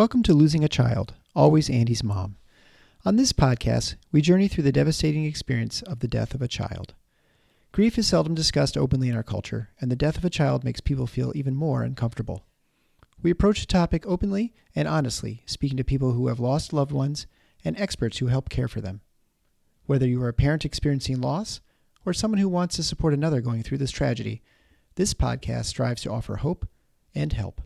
Welcome to Losing a Child, Always Andy's Mom. On this podcast, we journey through the devastating experience of the death of a child. Grief is seldom discussed openly in our culture, and the death of a child makes people feel even more uncomfortable. We approach the topic openly and honestly, speaking to people who have lost loved ones and experts who help care for them. Whether you are a parent experiencing loss or someone who wants to support another going through this tragedy, this podcast strives to offer hope and help.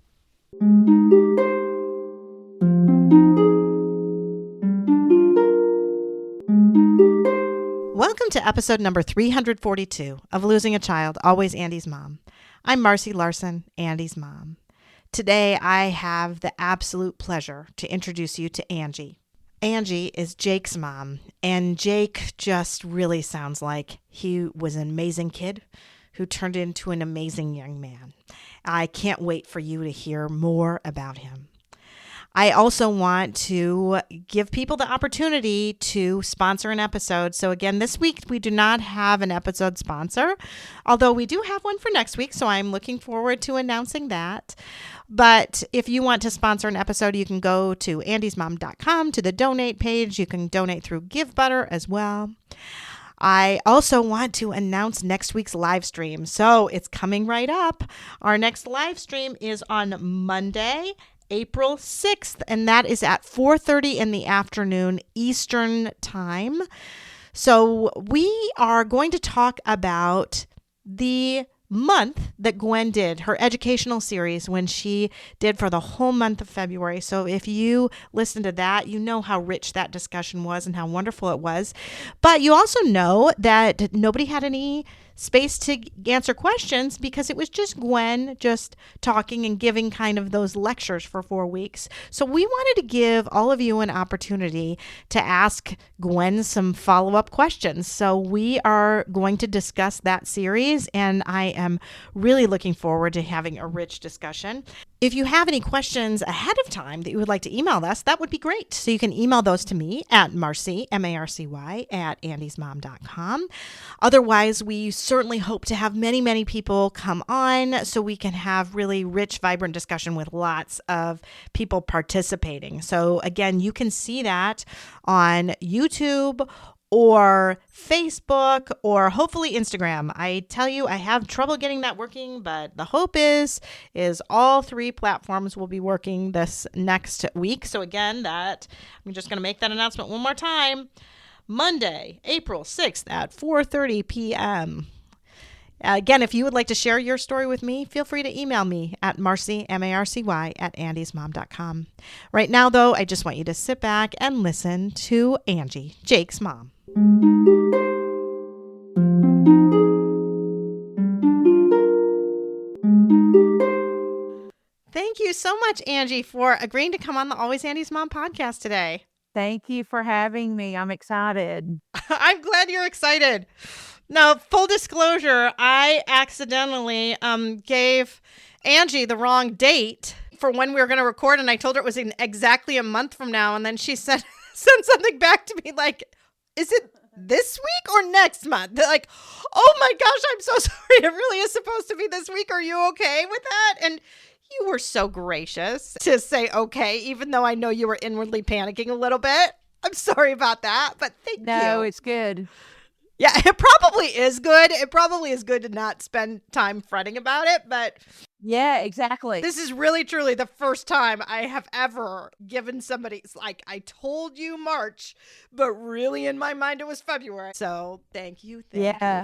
Welcome to episode number 342 of Losing a Child, Always Andy's Mom. I'm Marcy Larson, Andy's mom. Today, I have the absolute pleasure to introduce you to Angie. Angie is Jake's mom, and Jake just really sounds like he was an amazing kid who turned into an amazing young man. I can't wait for you to hear more about him. I also want to give people the opportunity to sponsor an episode. So again, this week we do not have an episode sponsor, although we do have one for next week. So I'm looking forward to announcing that. But if you want to sponsor an episode, you can go to andysmom.com to the donate page. You can donate through GiveButter as well. I also want to announce next week's live stream. So it's coming right up. Our next live stream is on Monday, April 6th, and that is at 4:30 in the afternoon Eastern Time. So we are going to talk about the month that Gwen did, her educational series when she did for the whole month of February. So if you listen to that, you know how rich that discussion was and how wonderful it was. But you also know that nobody had any space to answer questions because it was just Gwen just talking and giving kind of those lectures for 4 weeks. So we wanted to give all of you an opportunity to ask Gwen some follow-up questions. So we are going to discuss that series, and I am really looking forward to having a rich discussion. If you have any questions ahead of time that you would like to email us, that would be great. So you can email those to me at Marcy, M-A-R-C-Y, at andysmom.com. Otherwise, we certainly hope to have many, many people come on so we can have really rich, vibrant discussion with lots of people participating. So again, you can see that on YouTube or Facebook, or hopefully Instagram. I tell you, I have trouble getting that working, but the hope is all three platforms will be working this next week. So again, I'm just going to make that announcement one more time. Monday, April 6th at 4:30 p.m. Again, if you would like to share your story with me, feel free to email me at Marcy, M-A-R-C-Y, at andysmom.com. Right now, though, I just want you to sit back and listen to Angie, Jake's mom. Thank you so much, Angie, for agreeing to come on the Always Andy's Mom podcast today. Thank you for having me. I'm excited. I'm glad you're excited. Now, full disclosure, I accidentally gave Angie the wrong date for when we were going to record, and I told her it was in exactly a month from now, and then she sent something back to me like, is it this week or next month? They're like, oh my gosh, I'm so sorry. It really is supposed to be this week. Are you okay with that? And you were so gracious to say okay, even though I know you were inwardly panicking a little bit. I'm sorry about that, but thank you. No, it's good. Yeah, it probably is good. It probably is good to not spend time fretting about it, but yeah, exactly. this is really truly the first time I have ever given somebody, like, I told you March, but really in my mind it was February. So thank you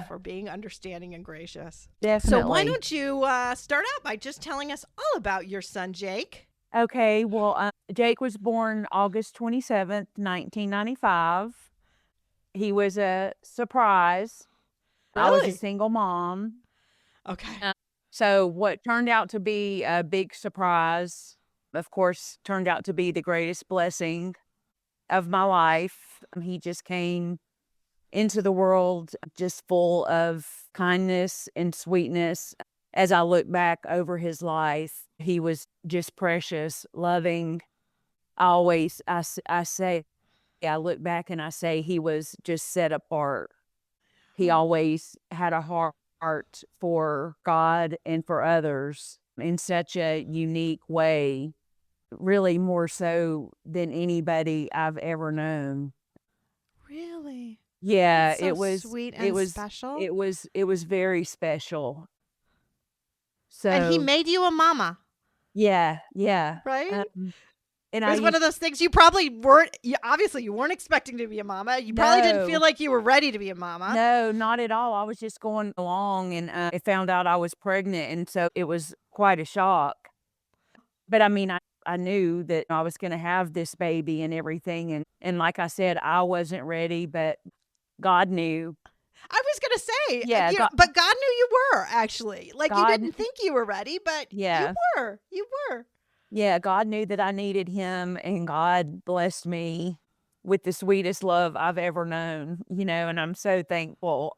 for being understanding and gracious. Definitely. So why don't you start out by just telling us all about your son, Jake? Okay, well, Jake was born August 27th, 1995. He was a surprise. Really? I was a single mom. Okay. So what turned out to be a big surprise, of course, turned out to be the greatest blessing of my life. He just came into the world just full of kindness and sweetness. As I look back over his life, he was just precious, loving. I look back and I say he was just set apart. He always had a heart for God and for others in such a unique way. really more so than anybody I've ever known. Really? Yeah, That's so sweet and special. it was very special. And he So made you a mama, yeah, yeah. right? And It I was one used of those things you probably weren't. Obviously, you weren't expecting to be a mama. You probably didn't feel no, like you were ready to be a mama. no, not at all. I was just going along, and I found out I was pregnant, and so it was quite a shock. But I mean, I knew that I was going to have this baby and everything, and like I said, I wasn't ready, but God knew. I was gonna say, Yeah, but God knew you were actually. Like you God, didn't think you were ready, but you yeah. were. You were. Yeah, God knew that I needed him, and God blessed me with the sweetest love I've ever known, and I'm so thankful.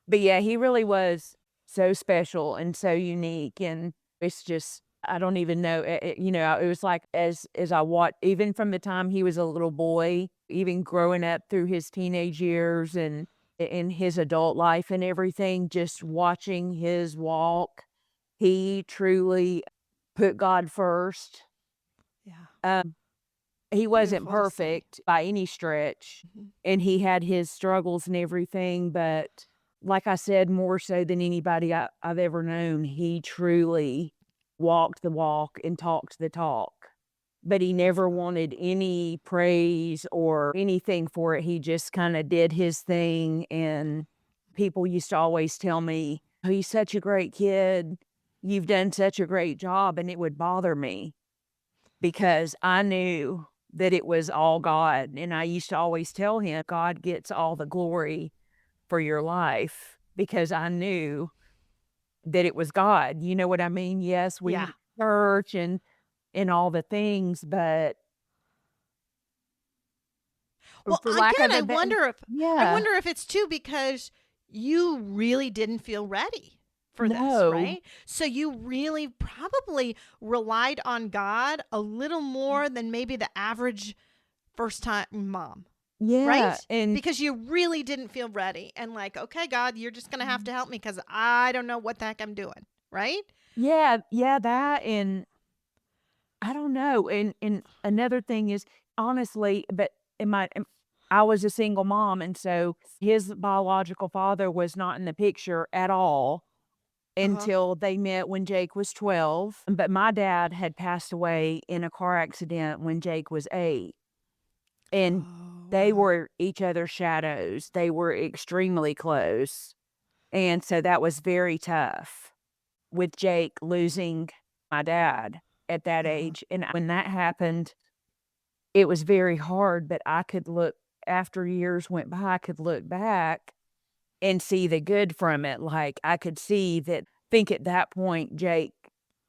But yeah, he really was so special and so unique, and it's just I don't even know. It was like as I watched, even from the time he was a little boy, even growing up through his teenage years and in his adult life and everything, just watching his walk, he truly put God first. Yeah. He wasn't Beautiful to see. perfect by any stretch, Mhm. and he had his struggles and everything, but like I said, more so than anybody I've ever known, he truly walked the walk and talked the talk. But he never wanted any praise or anything for it. He just kind of did his thing. And people used to always tell me, "Oh, he's such a great kid. You've done such a great job." And it would bother me because I knew that it was all God. And I used to always tell him, God gets all the glory for your life, because I knew that it was God. You know what I mean? Yes, we Yeah. went to church and all the things, but Well, for lack again, of a better, I yeah, wonder if it's too because you really didn't feel ready for this, no, right? So you really probably relied on God a little more than maybe the average first time mom, yeah, right? and Because you really didn't feel ready and like, okay, God, you're just going to have to help me because I don't know what the heck I'm doing, right? yeah, yeah, that, and I don't know, and another thing is, honestly, but I was a single mom, and so his biological father was not in the picture at all Uh huh. until they met when Jake was 12. But my dad had passed away in a car accident when Jake was 8. And Oh, they wow. were each other's shadows. They were extremely close. And so that was very tough with Jake losing my dad at that Uh huh. age. And when that happened, it was very hard, but I could look, after years went by, I could look back and see the good from it. Like I could see that, think at that point, Jake,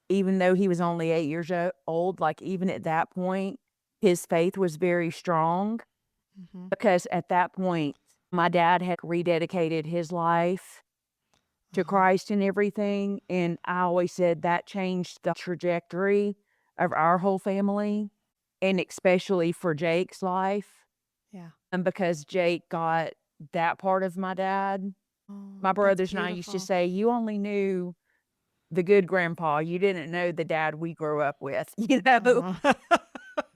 even though he was only 8 years old, like even at that point, his faith was very strong, Mm-hmm. because at that point, my dad had rededicated his life Uh to huh. Christ and everything. And I always said that changed the trajectory of our whole family, and especially for Jake's life. Yeah. And because Jake got that part of my dad, my Oh, that's brothers and I used to beautiful. say, you only knew the good grandpa. You didn't know the dad we grew up with, you know? Uh-huh.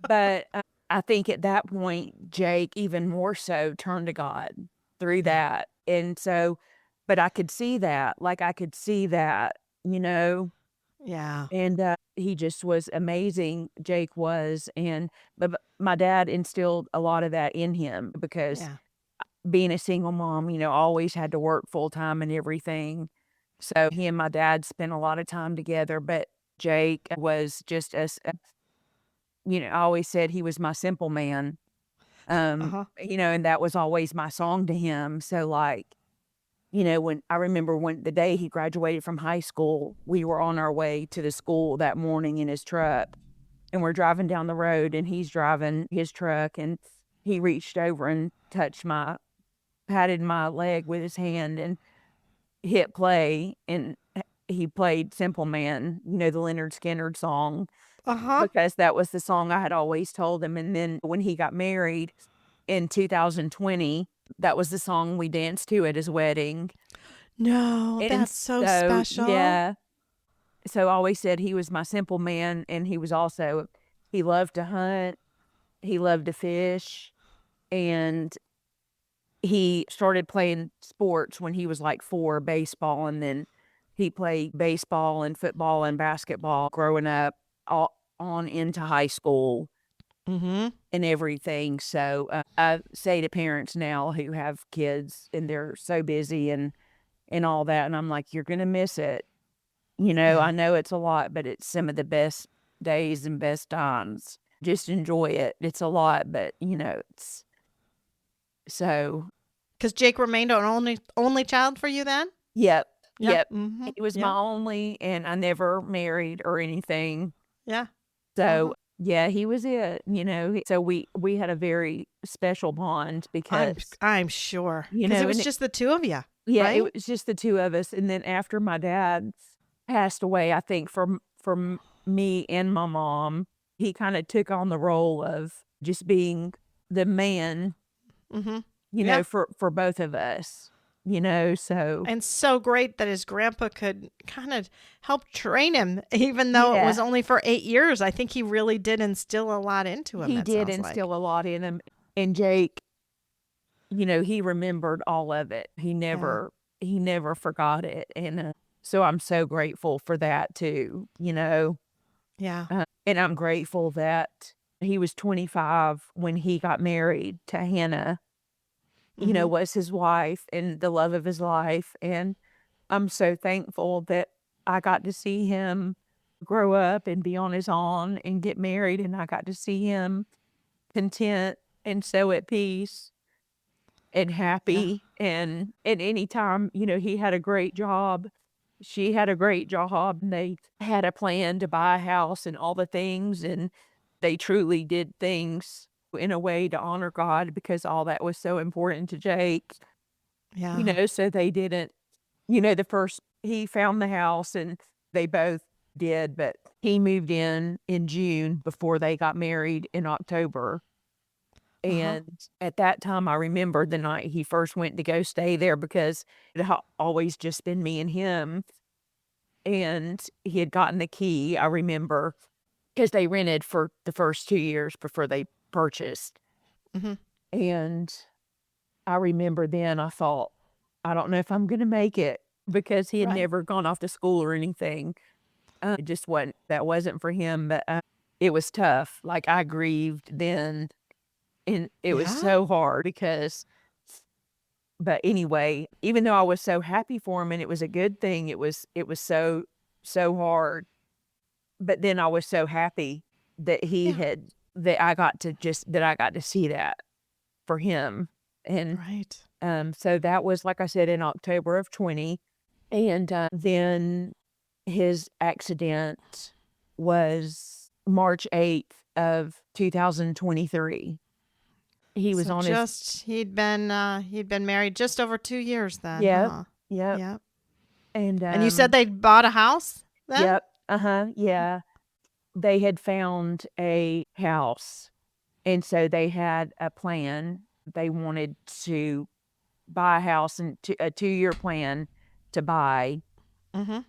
But I think at that point, Jake even more so turned to God through Yeah. that. And so, but I could see that, like I could see that, you know, Yeah. and he just was amazing. Jake was. And, but my dad instilled a lot of that in him, because Yeah. being a single mom, always had to work full time and everything. So he and my dad spent a lot of time together, but Jake was just I always said he was my simple man. Uh-huh. And that was always my song to him. So like, when I remember when the day he graduated from high school, we were on our way to the school that morning in his truck, and we're driving down the road, and he's driving his truck, and he reached over and patted my leg with his hand and hit play, and he played Simple Man, the Lynyrd Skynyrd song, Uh-huh. because that was the song I had always told him. And then when he got married in 2020, that was the song we danced to at his wedding. No, And that's so so, special. yeah. So I always said he was my simple man, and he was also He loved to hunt. He loved to fish. And he started playing sports when he was like 4, baseball, and then he played baseball and football and basketball growing up all on into high school Mm-hmm. and everything. So I say to parents now who have kids and they're so busy and all that, and I'm like, you're gonna miss it. Yeah. I know it's a lot, but it's some of the best days and best times. Just enjoy it. It's a lot, but it's so. Because Jake remained an only child for you then? Yep, Yeah. yep. Mm-hmm. He was my only, and I never married or anything. Yeah. So yeah, he was it. So we had a very special bond because I'm sure. Because it was and just the two of you. yeah, right? it was just the two of us. And then after my dad passed away, I think from me and my mom, he kind of took on the role of just being the man, Mm-hmm. Yeah. for both of us. So And so great that his grandpa could kind of help train him, even though it was Yeah. only for 8 years. I think he really did instill a lot into him. he it did sounds like. instill a lot in him. And Jake, he remembered all of it. He never forgot it. And so I'm so grateful for that too, Yeah. and I'm grateful that he was 25 when he got married to Hannah, Mhm. was his wife and the love of his life. And I'm so thankful that I got to see him grow up and be on his own and get married. And I got to see him content and so at peace and Yeah. happy. And at any time, he had a great job. She had a great job, and they had a plan to buy a house and all the things. And they truly did things in a way to honor God because all that was so important to Jake, Yeah. so they didn't, he found the house and they both did, but he moved in June before they got married in October. Uh-huh. And at that time, I remember the night he first went to go stay there because it had always just been me and him. And he had gotten the key, I remember, because they rented for the first 2 years before they purchased. Mhm. And I remember then I thought, I don't know if I'm going to make it because he had Right. never gone off to school or anything. It just wasn't for him, but it was tough. Like I grieved then, and it was Yeah. so hard but anyway, even though I was so happy for him and it was a good thing, it was so hard. But then I was so happy that Yeah. that I got to see that for him. And Right. so that was, like I said, in October of 20. And then his accident was March 8th of 2023. He was So on his, he'd been married just over 2 years then, yep, huh? yep. Yep. And And you said they'd bought a house then? yep, yeah. They had found a house. And so they had a plan. They wanted to buy a house and a 2-year plan to buy. Mhm.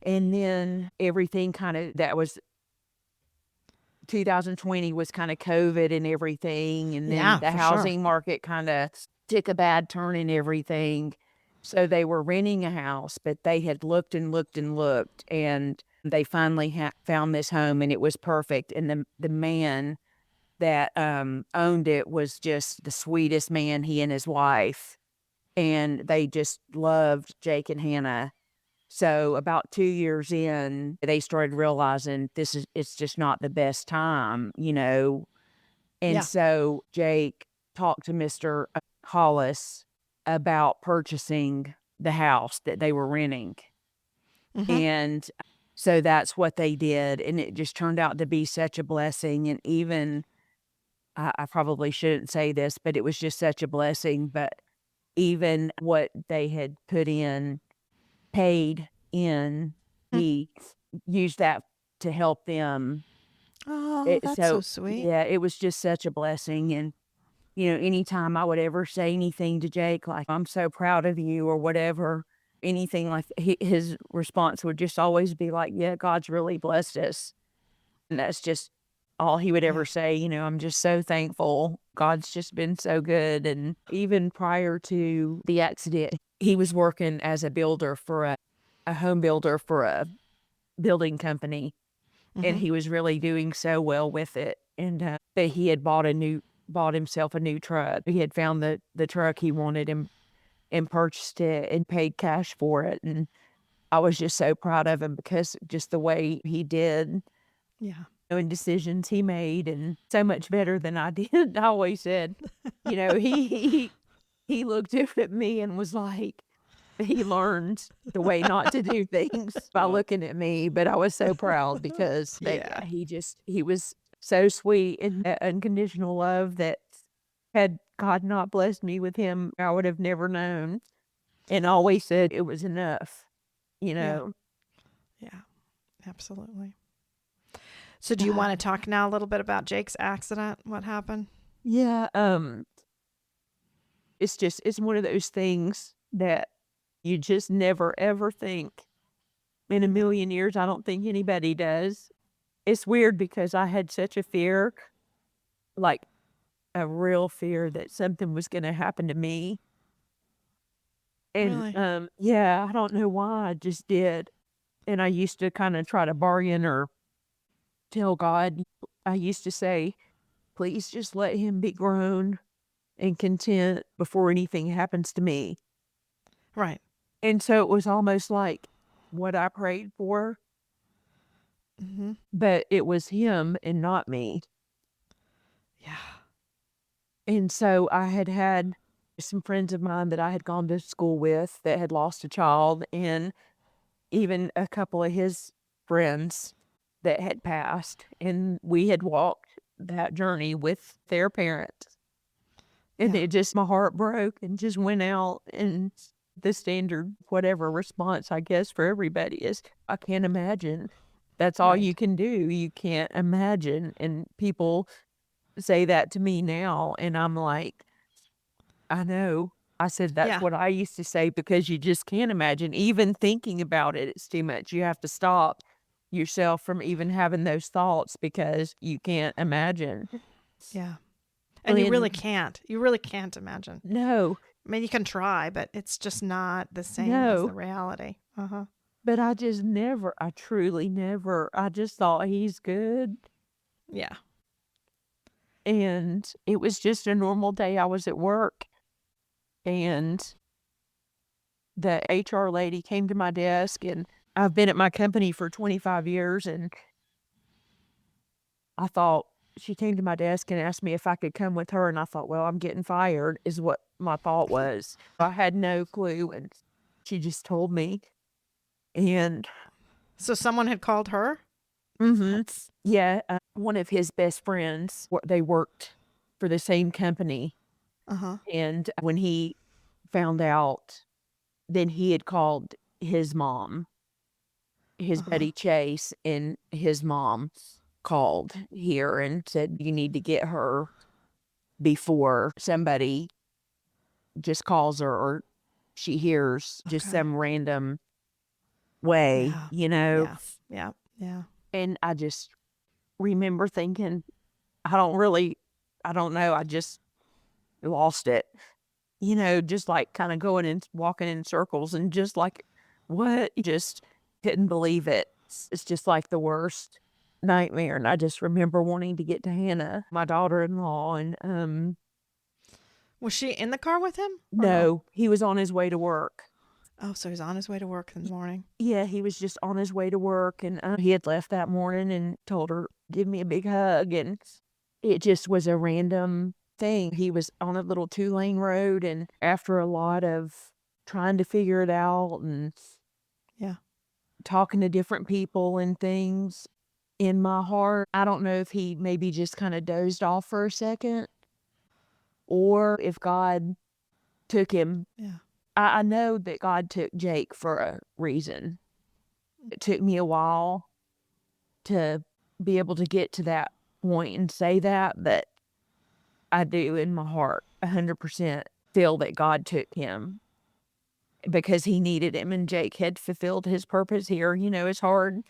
And then everything that was 2020 was kind of COVID and everything. And then Yeah, the for sure. housing market kind of took a bad turn and everything. So they were renting a house, but they had looked and looked and looked, and they finally found this home, and it was perfect. And the man that owned it was just the sweetest man, he and his wife. And they just loved Jake and Hannah. So about 2 years in, they started realizing it's just not the best time. And Yeah. so Jake talked to Mr. Hollis about purchasing the house that they were renting. Mhm. And so that's what they did. And it just turned out to be such a blessing. And even, I probably shouldn't say this, but it was just such a blessing. But even what they had paid in, he used that to help them. Oh, that's so So sweet. yeah, it was just such a blessing. And anytime I would ever say anything to Jake, like, I'm so proud of you or whatever, anything like that, his response would just always be like, yeah, God's really blessed us. And that's just all he would ever say, I'm just so thankful. God's just been so good. And even prior to the accident, he was working as a builder for a home builder for a building company. And he was really doing so well with it. And that he had bought himself a new truck. He had found the truck he wanted and purchased it and paid cash for it. And I was just so proud of him because just the way he did. Yeah. And decisions he made, and so much better than I did. I always said, he looked at me and was like, he learned the way not to do things by looking at me. But I was so proud because he was so sweet, and that unconditional love that had God not blessed me with him, I would have never known. And always said it was enough, Yeah, absolutely. So do you want to talk now a little bit about Jake's accident? What happened? Yeah. It's one of those things that you just never, ever think in a million years. I don't think anybody does. It's weird because I had such a fear, like a real fear that something was going to happen to me. And, Really? yeah, I don't know why, I just did. And I used to kind of try to bargain or tell God. I used to say, please just let him be grown and content before anything happens to me. Right. And so it was almost like what I prayed for, but it was him and not me. Yeah. And so I had some friends of mine that I had gone to school with that had lost a child, and even a couple of his friends that had passed. And we had walked that journey with their parents. And it just, my heart broke and just went out. And the standard, whatever response, I guess, for everybody is, I can't imagine. That's all you can do. You can't imagine. And people say that to me now. And I'm like, I know. I said, that's what I used to say, because you just can't imagine. Even thinking about it, it's too much. You have to stop yourself from even having those thoughts because you can't imagine. Yeah. And you really can't. You really can't imagine. No. I mean, you can try, but it's just not the same as the reality. But I just never, I truly never, I just thought he's good. Yeah. And it was just a normal day. I was at work, and the HR lady came to my desk, and I've been at my company for 25 years, and I thought, she came to my desk and asked me if I could come with her, and I thought, well, I'm getting fired, is what my thought was. I had no clue, and she just told me. And so someone had called her? Yeah, one of his best friends, they worked for the same company. And when he found out, then he had called his mom, his buddy Chase, and his mom called here and said, you need to get her before somebody just calls her or she hears just some random way, Yeah. And I just remember thinking, I don't know, I just lost it, just like kind of going and walking in circles and just like, what? Just couldn't believe it. It's just like the worst nightmare. And I just remember wanting to get to Hannah, my daughter-in-law, and was she in the car with him? No, he was on his way to work. Oh, so he's on his way to work in the morning. Yeah, he was just on his way to work, and he had left that morning and told her, give me a big hug, and it just was a random thing. He was on a little 2-lane road, and after a lot of trying to figure it out and talking to different people and things, in my heart, I don't know if he maybe just kind of dozed off for a second or if God took him. Yeah. I know that God took Jake for a reason. It took me a while to be able to get to that point and say that, but I do in my heart 100% feel that God took him because he needed him, and Jake had fulfilled his purpose here. It's hard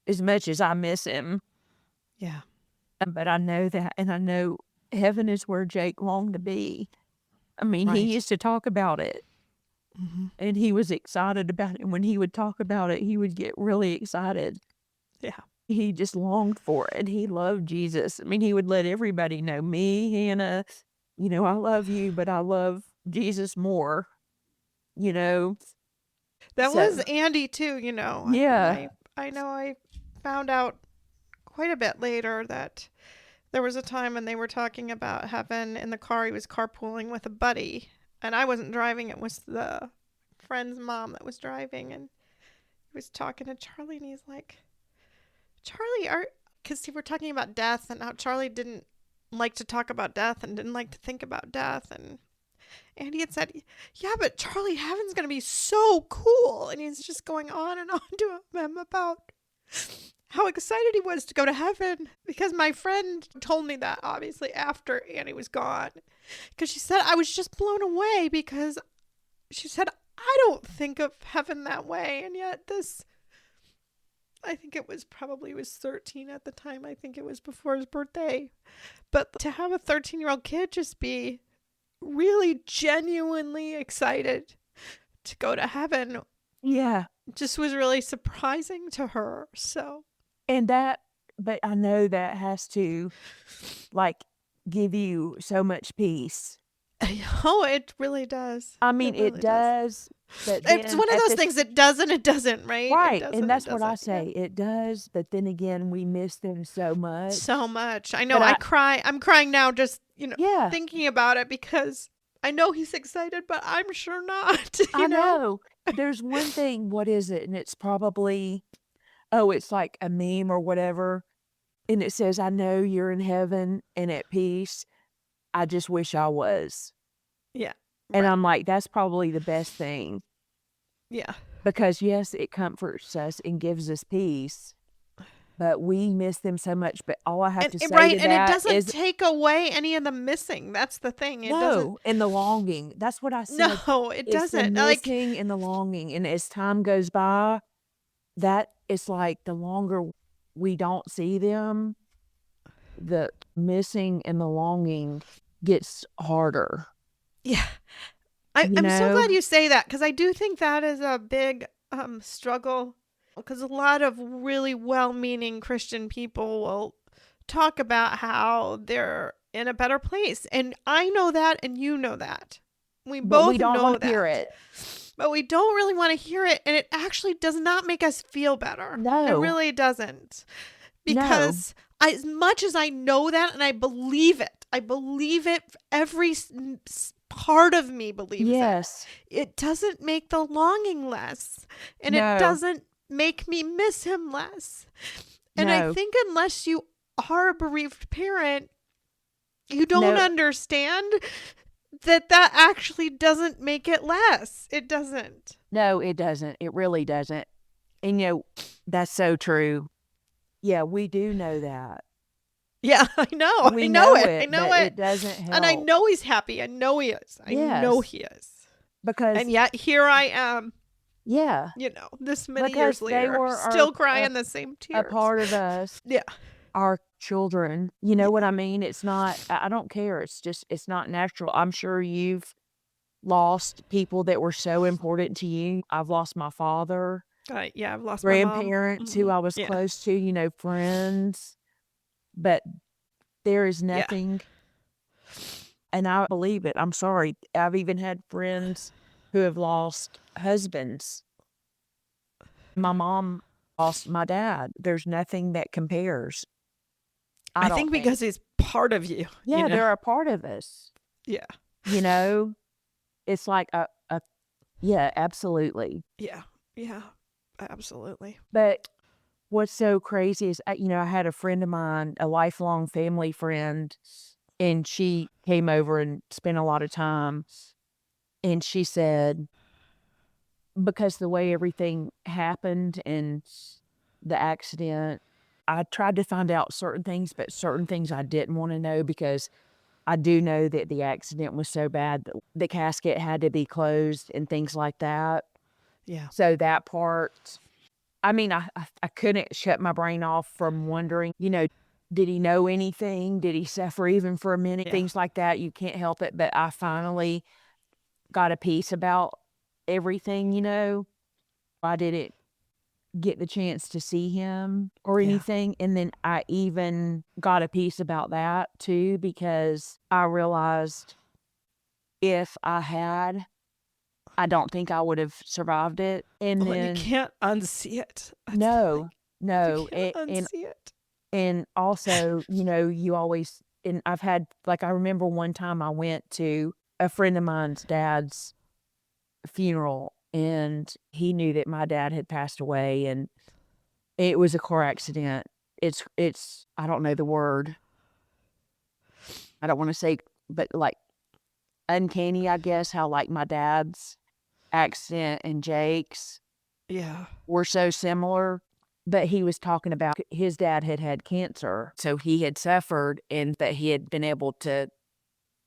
as much as I miss him. Yeah. But I know that, and I know heaven is where Jake longed to be. I mean, Right. he used to talk about it, and he was excited about it. And when he would talk about it, he would get really excited. Yeah. He just longed for it. He loved Jesus. I mean, he would let everybody know, me, Hannah, I love you, but I love Jesus more, you know. That So, was Andy too, yeah. I know I found out quite a bit later that there was a time when they were talking about heaven in the car. He was carpooling with a buddy, and I wasn't driving. It was the friend's mom that was driving, and he was talking to Charlie, and he's like, Charlie, because they were talking about death and how Charlie didn't like to talk about death and didn't like to think about death. And Andy had said, yeah, but Charlie, heaven's going to be so cool. And he's just going on and on to him about how excited he was to go to heaven, because my friend told me that, obviously, after Annie was gone. Because she said, I was just blown away, because she said, I don't think of heaven that way. And yet I think it was 13 at the time. I think it was before his birthday. But to have a 13-year-old kid just be really genuinely excited to go to heaven, Yeah. just was really surprising to her. So, but I know that has to, give you so much peace. oh, it really does. I mean, it really does. But It's one of those things that does and it doesn't, right? Right, It and that's it what I doesn't. say. Yeah. It does, but then again, we miss them so much. So much. I know. But I cry. I'm crying now just, Yeah. thinking about it, because I know he's excited, but I'm sure not. I know. There's one thing, what is it? And it's probably, it's like a meme or whatever. And it says, I know you're in heaven and at peace. I just wish I was. Yeah. And right. I'm like, that's probably the best thing. Yeah. Because yes, it comforts us and gives us peace. But we miss them so much. But all I have to say to that and it doesn't is, take away any of the missing. That's the thing. It doesn't. and the longing. That's what I said. No, it It's doesn't. the missing and the longing. And as time goes by, that it's like the longer we don't see them, the missing and the longing gets harder. Yeah. I'm so glad you say that, because I do think that is a big struggle, because a lot of really well-meaning Christian people will talk about how they're in a better place. And I know that, and you know that. We both don't know want that. to hear it. But we don't really want to hear it, and it actually does not make us feel better. No. It really doesn't. Because as much as I know that, and I believe it, every part of me believes it doesn't make the longing less, and it doesn't make me miss him less. And I think unless you are a bereaved parent, you don't understand that actually doesn't make it less. It doesn't. No, it doesn't. It really doesn't. And that's so true. Yeah, we do know that. Yeah, I know. We I know it. I know it. It doesn't help. And I know he's happy. I know he is. I know he is. And yet here I am. Yeah. This many years later, still crying the same tears. A part of us. Yeah. Our children. You know what I mean? It's not, I don't care. It's not natural. I'm sure you've lost people that were so important to you. I've lost my father. Yeah, I've lost grandparents my mom. who I was close to, friends. But there is nothing, and I believe it. I'm sorry. I've even had friends who have lost husbands. My mom lost my dad. There's nothing that compares. I think because he's part of you. Yeah, they're a part of us. Yeah. It's like yeah, absolutely. Yeah, absolutely. But what's so crazy is, I had a friend of mine, a lifelong family friend, and she came over and spent a lot of time. And she said, because the way everything happened and the accident, I tried to find out certain things, but certain things I didn't want to know, because I do know that the accident was so bad that the casket had to be closed and things like that. Yeah. So that part, I mean, I couldn't shut my brain off from wondering, did he know anything? Did he suffer even for a minute? Yeah. Things like that. You can't help it. But I finally got a peace about everything, I didn't get the chance to see him or Yeah. anything. And then I even got a peace about that too, because I realized if I had, I don't think I would have survived it. And Well, then you can't unsee it. That's the no, thing. no. You can't unsee it. And also, you always, and I've had, like, I remember one time I went to a friend of mine's dad's funeral, and he knew that my dad had passed away, and it was a car accident. It's, I don't know the word. I don't want to say, but like uncanny, I guess, how like my dad's accident and Jake's Yeah. were so similar. But he was talking about his dad had had cancer. So he had suffered, and that he had been able to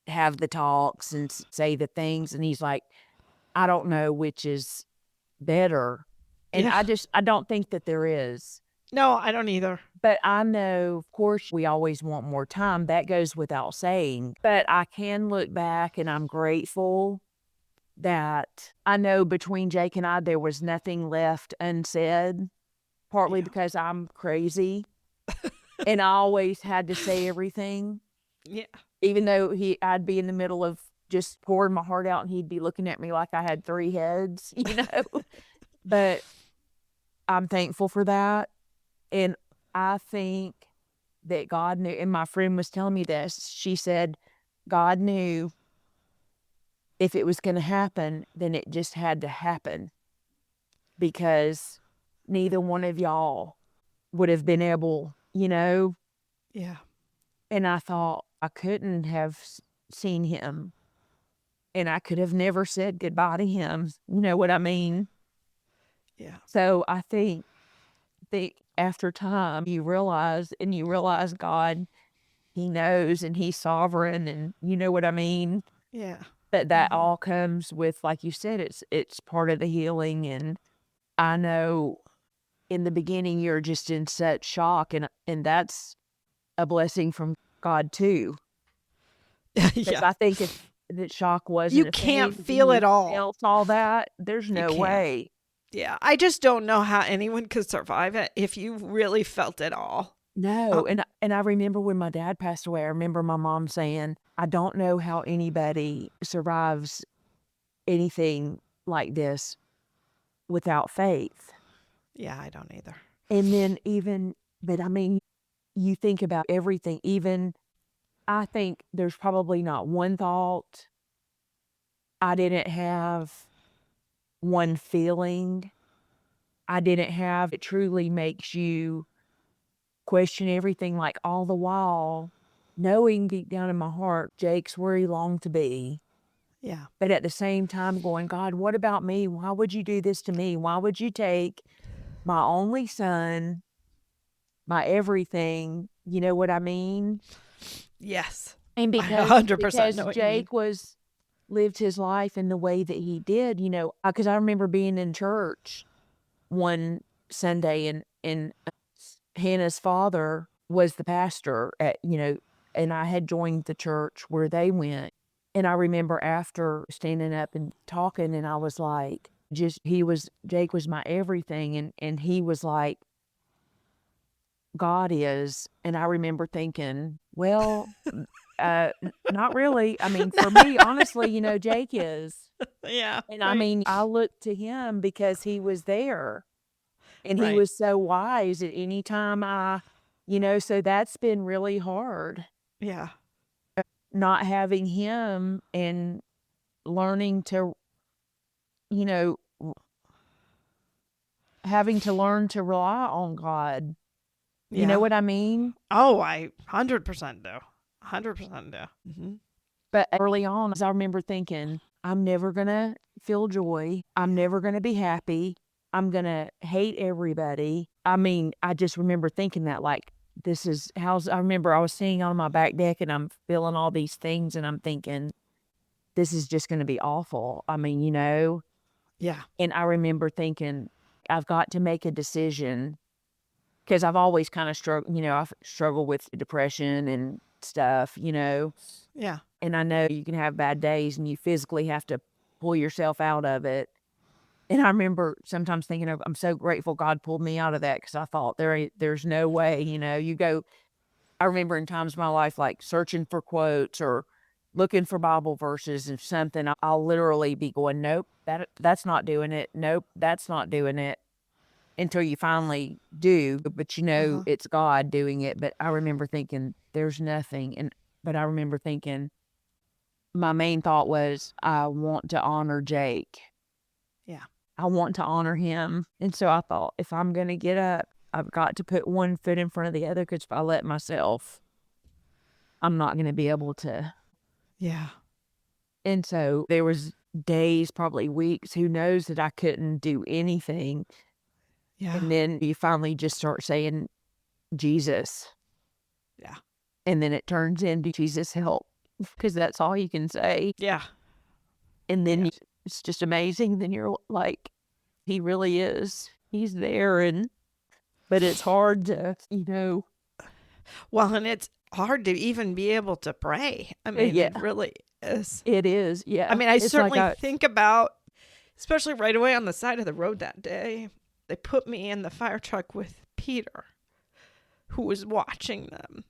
have the talks and say the things. And he's like, I don't know which is better. And Yeah. I don't think that there is. No, I don't either. But I know, of course, we always want more time. That goes without saying. But I can look back, and I'm grateful that I know between Jake and I, there was nothing left unsaid, partly Yeah. because I'm crazy and I always had to say everything. Yeah. Even though I'd be in the middle of just pouring my heart out, and he'd be looking at me like I had 3 heads, But I'm thankful for that. And I think that God knew, and my friend was telling me this. She said, God knew if it was going to happen, then it just had to happen, because neither one of y'all would have been able, Yeah. And I thought I couldn't have seen him, and I could have never said goodbye to him. You know what I mean? Yeah. So I think after time, you realize God, he knows, and he's sovereign, and you know what I mean? Yeah. But that all comes with, like you said, it's part of the healing. And I know in the beginning you're just in such shock, and that's a blessing from God too. Because Yeah. I think if the shock wasn't You a can't thing, feel and it you all. felt all that, there's You no can't. way. Yeah. I just don't know how anyone could survive it if you really felt it all. No. And I remember when my dad passed away, I remember my mom saying, I don't know how anybody survives anything like this without faith. Yeah, I don't either. And then but I mean, you think about everything. Even, I think there's probably not one thought I didn't have, one feeling I didn't have. It truly makes you question everything, like all the while knowing deep down in my heart, Jake's where he longed to be. Yeah. But at the same time going, God, what about me? Why would you do this to me? Why would you take my only son, my everything? You know what I mean? Yes. And I 100% know what you mean. Jake lived his life in the way that he did, because I remember being in church one Sunday, and Hannah's father was the pastor and I had joined the church where they went. And I remember after standing up and talking, and I was like, Jake was my everything. And he was like, God is. And I remember thinking, well, not really. I mean, for me, honestly, Jake is. Yeah. And right. I mean, I looked to him because he was there. And he Right. was so wise at any time so that's been really hard. Yeah. Not having him and learning to, having to learn to rely on God. Yeah. You know what I mean? Oh, I 100% do. 100% do. Mm-hmm. But early on, I remember thinking, I'm never going to feel joy. I'm never going to be happy. I'm going to hate everybody. I mean, I just remember thinking that, like, I remember I was sitting on my back deck, and I'm feeling all these things, and I'm thinking, this is just going to be awful. I mean, Yeah. And I remember thinking, I've got to make a decision because I've always kind of struggled, I've struggled with depression and stuff, Yeah. and I know you can have bad days and you physically have to pull yourself out of it. And I remember sometimes thinking I'm so grateful God pulled me out of that, because I thought there's no way, you go. I remember in times of my life, like searching for quotes or looking for Bible verses and something, I'll literally be going, nope, that's not doing it. Nope, that's not doing it, until you finally do. But it's God doing it. But I remember thinking there's nothing. But I remember thinking my main thought was, I want to honor Jake. Yeah. I want to honor him. And so I thought, if I'm going to get up, I've got to put one foot in front of the other, because if I let myself, I'm not going to be able to. Yeah. And so there was days, probably weeks, who knows, that I couldn't do anything. Yeah. And then you finally just start saying, Jesus. Yeah. And then it turns into, Jesus, help, because that's all you can say. Yeah. And then it's just amazing. Then you're like, he really is. He's there. But it's hard to, Well, and it's hard to even be able to pray. I mean, Yeah. it really is. It is, yeah. I mean, I It's certainly like think about, especially right away on the side of the road that day, they put me in the fire truck with Peter, who was watching them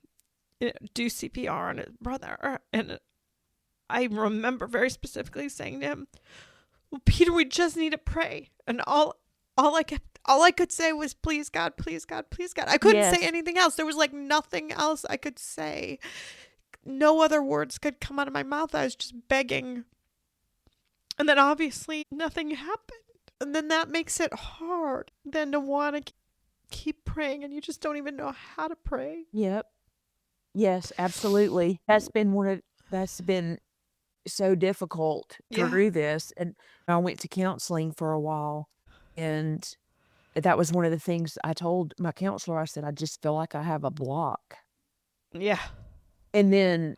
do CPR on his brother. And I remember very specifically saying to him, well, Peter, we just need to pray. And all I could say was, please God, please God, please God. I couldn't say anything else. There was like nothing else I could say. No other words could come out of my mouth. I was just begging. And then obviously nothing happened. And then that makes it hard then to want to keep praying, and you just don't even know how to pray. Yep. Yes, absolutely. That's been so difficult through this. And I went to counseling for a while, and that was one of the things I told my counselor. I said, I just feel like I have a block. Yeah. And then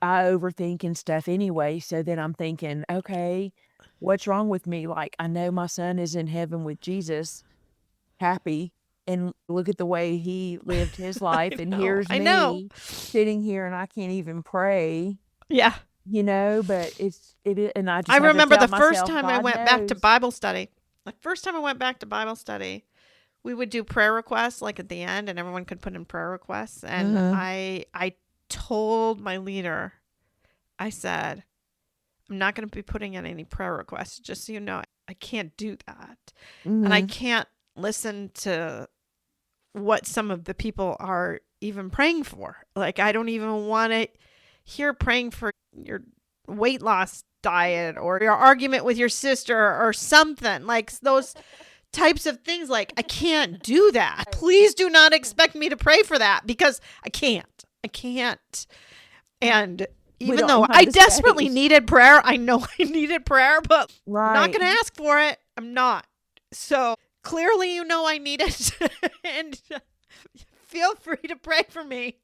I overthink and stuff anyway. So then I'm thinking, okay, what's wrong with me? Like, I know my son is in heaven with Jesus, happy. And look at the way he lived his life. And here's me sitting here, and I can't even pray. Yeah. But it is, and I remember the first time I went back to Bible study. The first time I went back to Bible study, we would do prayer requests like at the end, and everyone could put in prayer requests. And I told my leader, I said, I'm not going to be putting in any prayer requests. Just so you know, I can't do that. And I can't listen to what some of the people are even praying for. Like, I don't even want to hear praying for your weight loss diet or your argument with your sister or something, like those types of things. Like, I can't do that. Please do not expect me to pray for that, because I can't. And even though I desperately needed prayer, I know I needed prayer, but I'm not going to ask for it. I'm not. So clearly, I need it. And feel free to pray for me.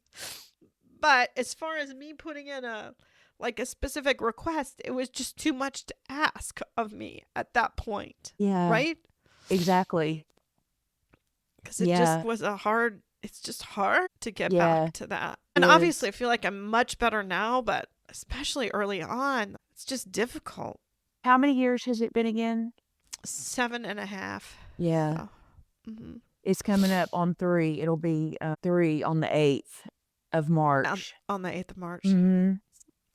But as far as me putting in a specific request, it was just too much to ask of me at that point. Yeah. Right? Exactly. Because it just was it's just hard to get back to that. And obviously I feel like I'm much better now, but especially early on, it's just difficult. How many years has it been again? 7.5. Yeah. So, It's coming up on 3. It'll be 3 on the 8th of March. On the 8th of March. Mm-hmm.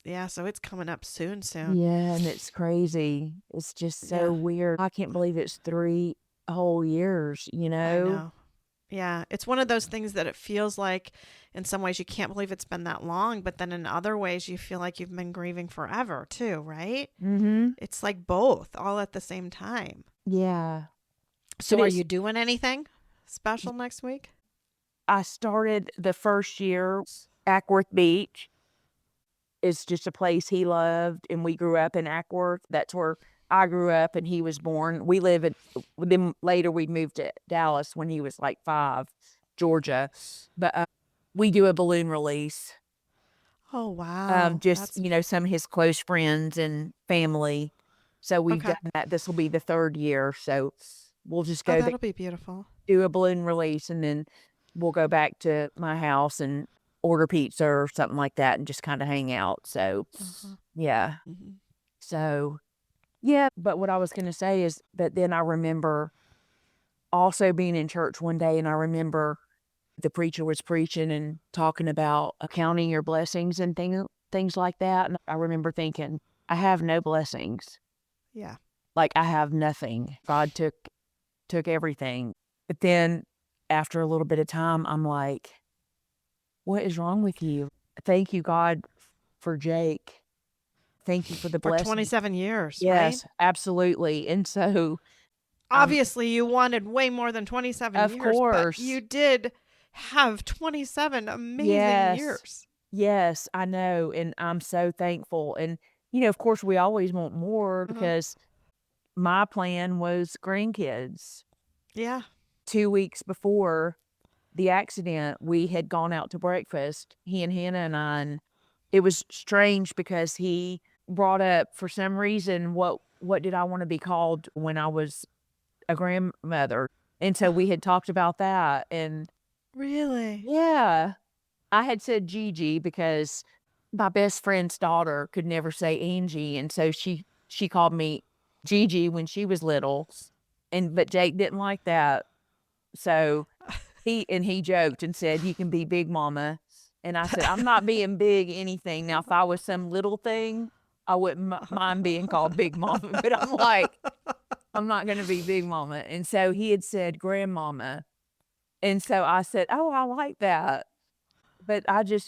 Yeah, so it's coming up soon. Yeah, and it's crazy. It's just so weird. I can't believe it's 3 whole years, I know. Yeah, it's one of those things that it feels like in some ways you can't believe it's been that long, but then in other ways you feel like you've been grieving forever too, right? Mm-hmm. It's like both all at the same time. Yeah. So are you doing anything special next week? I started the first year, Ackworth Beach. It's just a place he loved, and we grew up in Ackworth. That's where I grew up, and he was born. Then later we moved to Dallas when he was like 5, Georgia. But we do a balloon release. Oh, wow. Just, some of his close friends and family. So we've done that. This will be the 3rd year. So we'll just go that'll be beautiful. do a balloon release, and then we'll go back to my house and order pizza or something like that and just kind of hang out. So, yeah. Mm-hmm. So, yeah. But what I was going to say is that then I remember also being in church one day, and I remember the preacher was preaching and talking about counting your blessings and things like that. And I remember thinking, I have no blessings. Yeah. Like, I have nothing. God took everything. But then after a little bit of time, I'm like, what is wrong with you? Thank you, God, for Jake. Thank you for the For blessing. 27 years, Yes, right? absolutely. And so, Obviously, you wanted way more than 27 of years, course, but you did have 27 amazing yes, years. yes, I know. And I'm so thankful. And, you know, of course, we always want more because my plan was grandkids. Yeah. 2 weeks before the accident, we had gone out to breakfast, he and Hannah and I, and it was strange because he brought up, for some reason, what did I want to be called when I was a grandmother? And so we had talked about that, and Really? yeah, I had said Gigi because my best friend's daughter could never say Angie, and so she called me Gigi when she was little, but Jake didn't like that. So he joked and said, "You can be Big Mama." And I said, "I'm not being big anything. Now, if I was some little thing, I wouldn't mind being called Big Mama." But I'm like, I'm not going to be Big Mama. And so he had said Grandmama. And so I said, "Oh, I like that." But I just,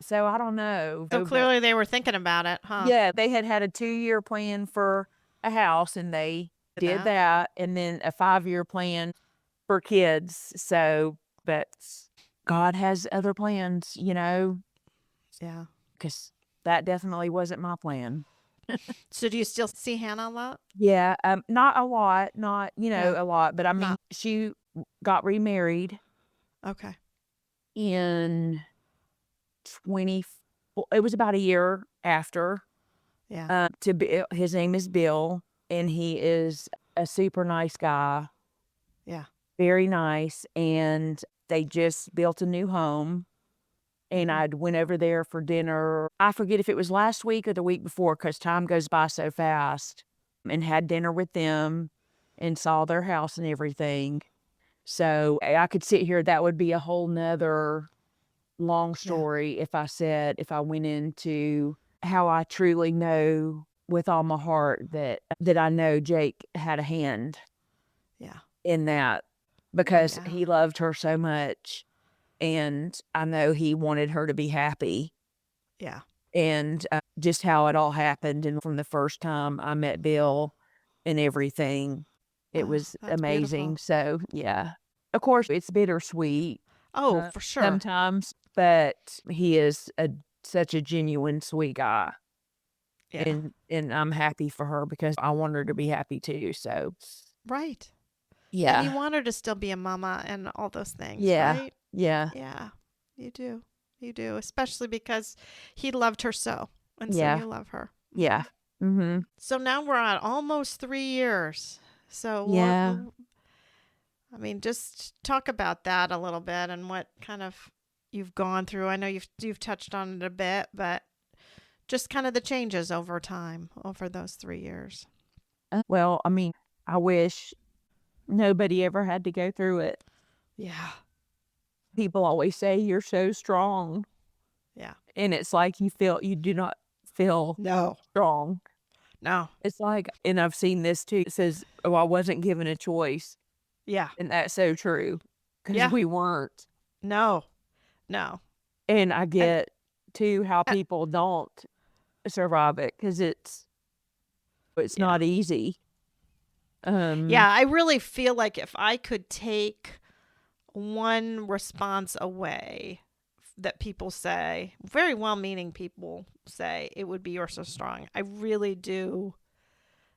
so I don't know. So But clearly they were thinking about it, huh? yeah, they had a 2-year plan for a house, and they did that. And then a 5-year plan for kids. So, but God has other plans, Yeah. because that definitely wasn't my plan. So do you still see Hannah a lot? Yeah, not a lot, not, Yeah. a lot, but I mean, Not- she got remarried Okay. in it was about a year after, Yeah. to Bill. His name is Bill, and he is a super nice guy, Yeah. very nice, and they just built a new home. And I went over there for dinner. I forget if it was last week or the week before, because time goes by so fast, and had dinner with them and saw their house and everything. So I could sit here. That would be a whole nother long story if I went into how I truly know with all my heart that I know Jake had a hand in that, because he loved her so much. And I know he wanted her to be happy. Yeah. And just how it all happened. And from the first time I met Bill and everything, it was amazing. Beautiful. So, yeah. Of course, it's bittersweet. Oh, for sure. Sometimes, but he is such a genuine, sweet guy. Yeah. And I'm happy for her because I want her to be happy too. So, Right. yeah. And you want her to still be a mama and all those things, Yeah. right? Yeah. Yeah. You do. You do. Especially because he loved her so. And so Yeah. you love her. Yeah. Mm-hmm. So now we're at almost 3 years. So Yeah. I mean, just talk about that a little bit and what kind of you've gone through. I know you've touched on it a bit, but just kind of the changes over time, over those 3 years. Well, I mean, I wish nobody ever had to go through it. Yeah. People always say you're so strong. Yeah. And it's like you do not feel strong. No. It's like, and I've seen this too. It says, "Oh, I wasn't given a choice." Yeah. And that's so true. Because we weren't. No. No. And I get too how people don't survive it, because it's not easy. Yeah, I really feel like if I could take one response away that people say, very well-meaning people say, it would be "you're so strong." I really do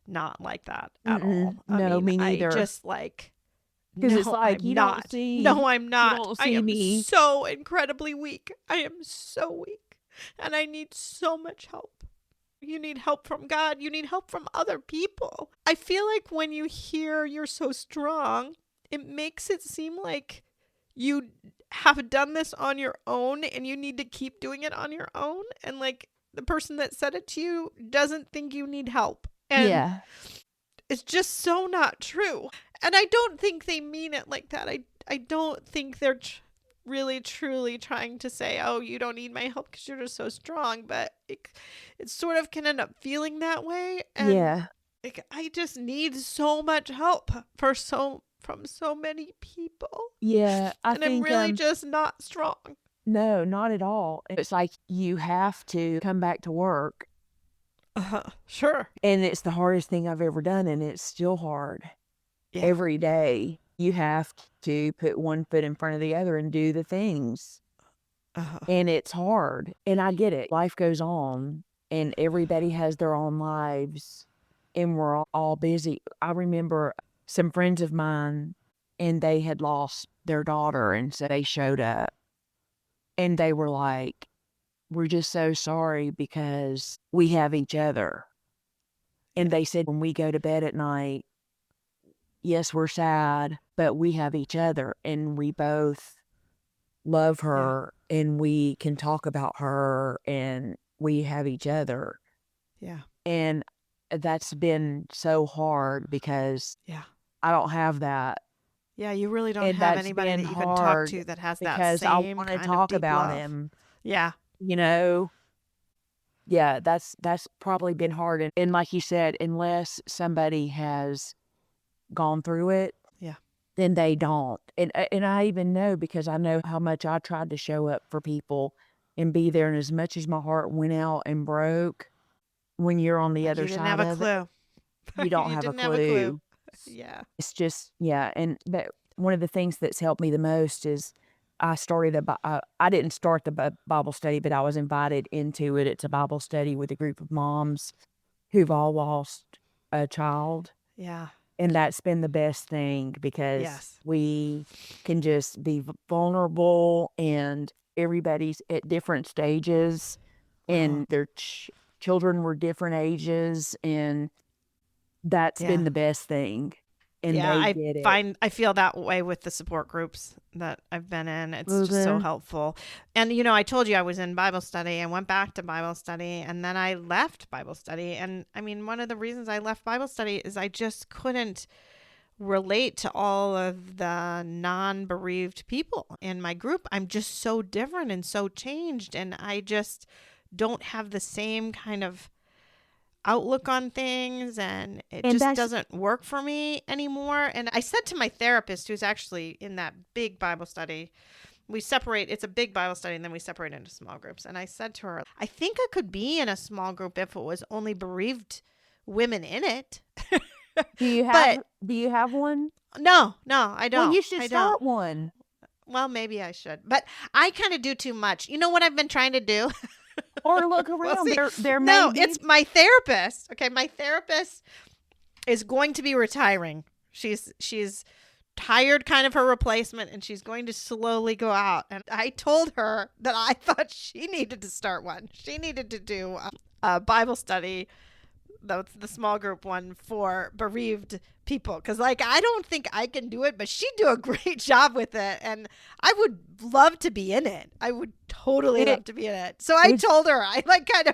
not like that at all. No, me neither. I just like, because it's like, I'm you not. don't see. No, I'm not. You don't I see am me. so incredibly weak. I am so weak, and I need so much help. You need help from God. You need help from other people. I feel like when you hear "you're so strong," it makes it seem like you have done this on your own and you need to keep doing it on your own. And like the person that said it to you doesn't think you need help. And Yeah. it's just so not true. And I don't think they mean it like that. I don't think they're really truly trying to say, oh, you don't need my help because you're just so strong. But it sort of can end up feeling that way. And Yeah. like, I just need so much help from so many people. Yeah. And I'm really just not strong. No, not at all. It's like you have to come back to work. Sure. And it's the hardest thing I've ever done, and it's still hard. Yeah. Every day you have to put one foot in front of the other and do the things. And it's hard. And I get it. Life goes on, and everybody has their own lives, and we're all busy. I remember some friends of mine, and they had lost their daughter, and so they showed up, and they were like, we're just so sorry because we have each other. And they said, when we go to bed at night, yes, we're sad, but we have each other, and we both love her, and we can talk about her, and we have each other. Yeah. And that's been so hard because I don't have that. Yeah, you really don't have anybody to even talk to that has that because I same want to kind talk of deep about love. him. Yeah. You know, yeah, that's probably been hard. And like you said, unless somebody has gone through it, then they don't. And I even know, because I know how much I tried to show up for people and be there. And as much as my heart went out and broke, when you're on the other side of it, you don't have a clue. Yeah. It's just, but one of the things that's helped me the most is I started I didn't start the Bible study, but I was invited into it. It's a Bible study with a group of moms who've all lost a child. Yeah. And that's been the best thing, because we can just be vulnerable, and everybody's at different stages, and their children were different ages, and that's been the best thing. And they get it. I feel that way with the support groups that I've been in. It's just so helpful. And, you know, I told you I was in Bible study. I went back to Bible study, and then I left Bible study. And I mean, one of the reasons I left Bible study is I just couldn't relate to all of the non-bereaved people in my group. I'm just so different and so changed. And I just don't have the same kind of outlook on things, and it just doesn't work for me anymore. And I said to my therapist, who's actually in that big Bible study, it's a big Bible study, and then we separate into small groups. And I said to her, I think I could be in a small group if it was only bereaved women in it. Do you have one? No, I don't. Well, you should start one. Well, maybe I should, but I kind of do too much. You know what I've been trying to do? Or look around. It's my therapist. Okay, my therapist is going to be retiring. She's hired kind of her replacement, and she's going to slowly go out. And I told her that I thought she needed to start one. She needed to do a Bible study, the small group one for bereaved people, because like I don't think I can do it, but she'd do a great job with it, and I would love to be in it. I would totally love to be in it. So I told her, I kind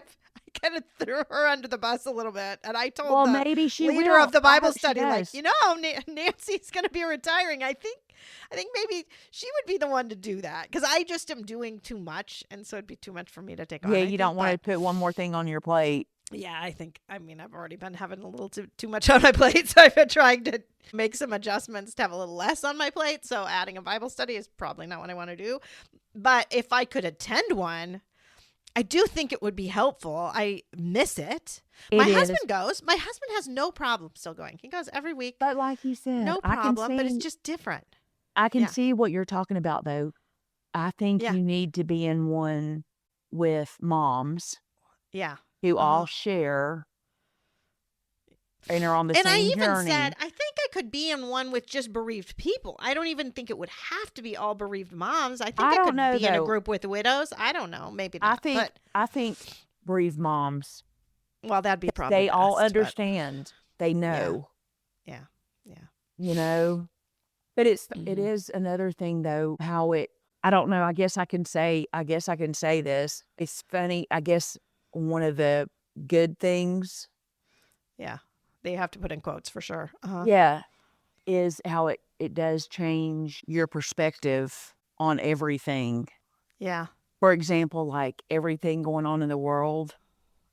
of threw her under the bus a little bit, and I told the maybe she leader will. of the Bible study, like, you know, Nancy's going to be retiring. I think maybe she would be the one to do that, because I just am doing too much, and so it'd be too much for me to take on. Yeah, you don't want to put one more thing on your plate. Yeah, I've already been having a little too much on my plate, so I've been trying to make some adjustments to have a little less on my plate. So adding a Bible study is probably not what I want to do. But if I could attend one, I do think it would be helpful. I miss it. My husband goes. My husband has no problem still going. He goes every week. But like you said, no problem, but it's just different. I can see what you're talking about, though. I think you need to be in one with moms. Yeah. Who all share and are on the same journey. And I even said, I think I could be in one with just bereaved people. I don't even think it would have to be all bereaved moms. I think I could be in a group with widows. I don't know. Maybe not. I think bereaved moms. Well, that'd be probably they all understand. They know. Yeah. You know? But it is another thing though, how I don't know, I guess I can say this. It's funny, I guess one of the good things. Yeah. They have to put in quotes for sure. Yeah. Is how it does change your perspective on everything. Yeah. For example, like everything going on in the world.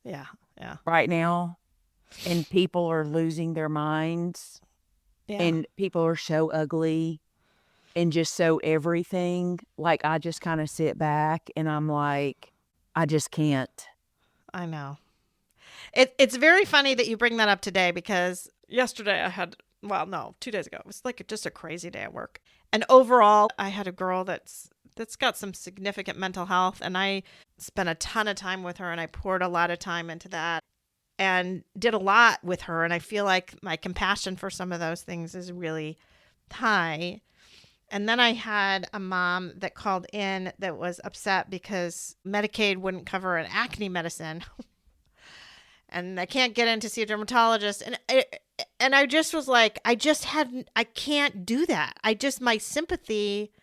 Yeah. Yeah. Right now, and people are losing their minds, Yeah. and people are so ugly and just so everything. Like, I just kind of sit back and I'm like, I just can't. I know. It's very funny that you bring that up today, because yesterday I had, 2 days ago, it was like just a crazy day at work. And overall, I had a girl that's got some significant mental health, and I spent a ton of time with her, and I poured a lot of time into that and did a lot with her. And I feel like my compassion for some of those things is really high. And then I had a mom that called in that was upset because Medicaid wouldn't cover an acne medicine. And I can't get in to see a dermatologist. And I just was like, I can't do that. My sympathy